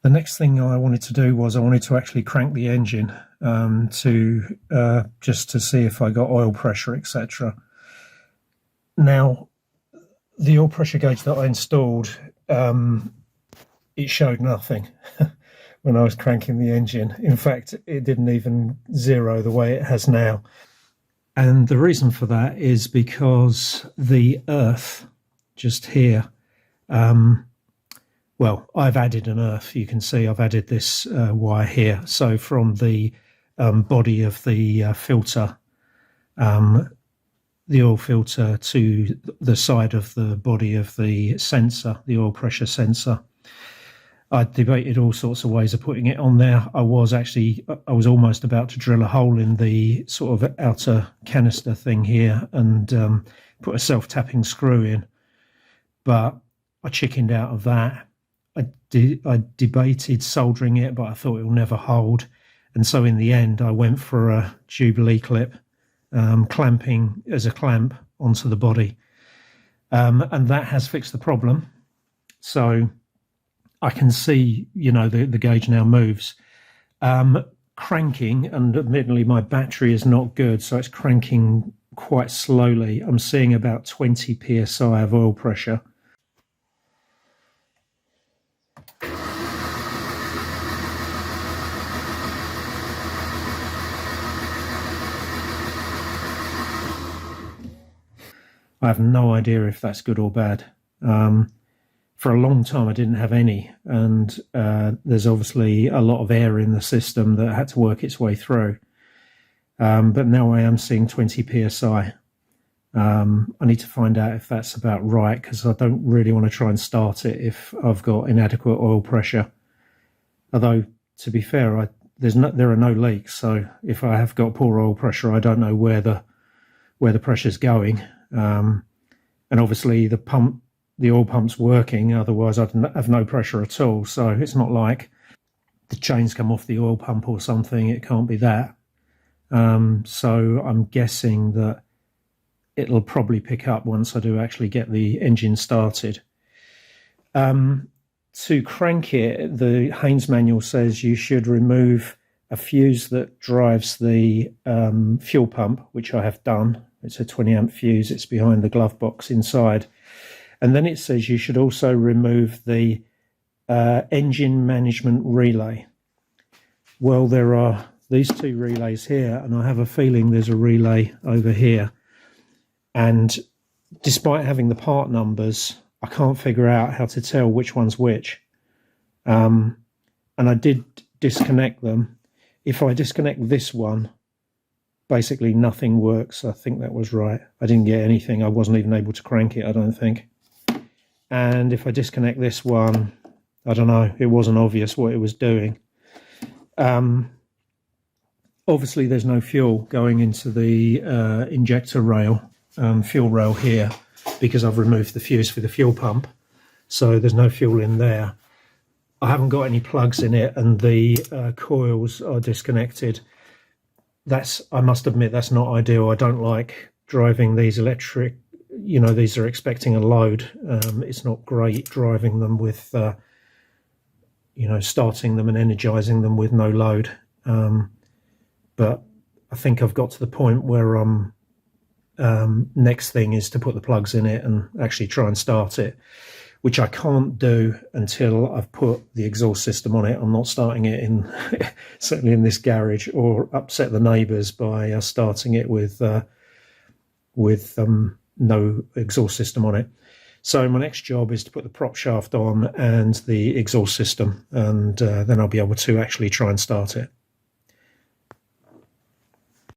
The next thing I wanted to do was I wanted to actually crank the engine just to see if I got oil pressure, etc. Now, the oil pressure gauge that I installed, it showed nothing when I was cranking the engine. In fact, it didn't even zero the way it has now. And the reason for that is because the earth just here, well, I've added an earth. You can see I've added this wire here. So from the body of the filter, the oil filter, to the side of the body of the sensor, the oil pressure sensor. I debated all sorts of ways of putting it on there. I was almost about to drill a hole in the sort of outer canister thing here and put a self-tapping screw in, but I chickened out of that. I debated soldering it, but I thought it will never hold. And so in the end, I went for a Jubilee clip, clamping as a clamp onto the body. And that has fixed the problem. So I can see, you know, the gauge now moves. Cranking, and admittedly my battery is not good, so it's cranking quite slowly. I'm seeing about 20 psi of oil pressure. I have no idea if that's good or bad. For a long time I didn't have any, and there's obviously a lot of air in the system that had to work its way through. But now I am seeing 20 psi. I need to find out if that's about right, because I don't really want to try and start it if I've got inadequate oil pressure. Although, to be fair, there are no leaks, so if I have got poor oil pressure, I don't know where the pressure's going. And obviously the oil pump's working, otherwise I'd have no pressure at all. So it's not like the chains come off the oil pump or something. It can't be that. So I'm guessing that it'll probably pick up once I do actually get the engine started. To crank it, the Haynes manual says you should remove a fuse that drives the fuel pump, which I have done. It's a 20 amp fuse. It's behind the glove box inside. And then it says you should also remove the engine management relay. Well, there are these two relays here, and I have a feeling there's a relay over here. And despite having the part numbers, I can't figure out how to tell which one's which. And I did disconnect them. If I disconnect this one, basically nothing works. I think that was right. I didn't get anything. I wasn't even able to crank it, I don't think. And if I disconnect this one, I don't know, it wasn't obvious what it was doing. Obviously there's no fuel going into the injector rail, fuel rail here, because I've removed the fuse for the fuel pump. So there's no fuel in there. I haven't got any plugs in it, and the coils are disconnected. I must admit, that's not ideal. I don't like driving these electric, you know, these are expecting a load. It's not great driving them with, you know, starting them and energizing them with no load. But I think I've got to the point where next thing is to put the plugs in it and actually try and start it, which I can't do until I've put the exhaust system on it. I'm not starting it in, certainly in this garage, or upset the neighbours by starting it with no exhaust system on it. So my next job is to put the prop shaft on and the exhaust system, and then I'll be able to actually try and start it.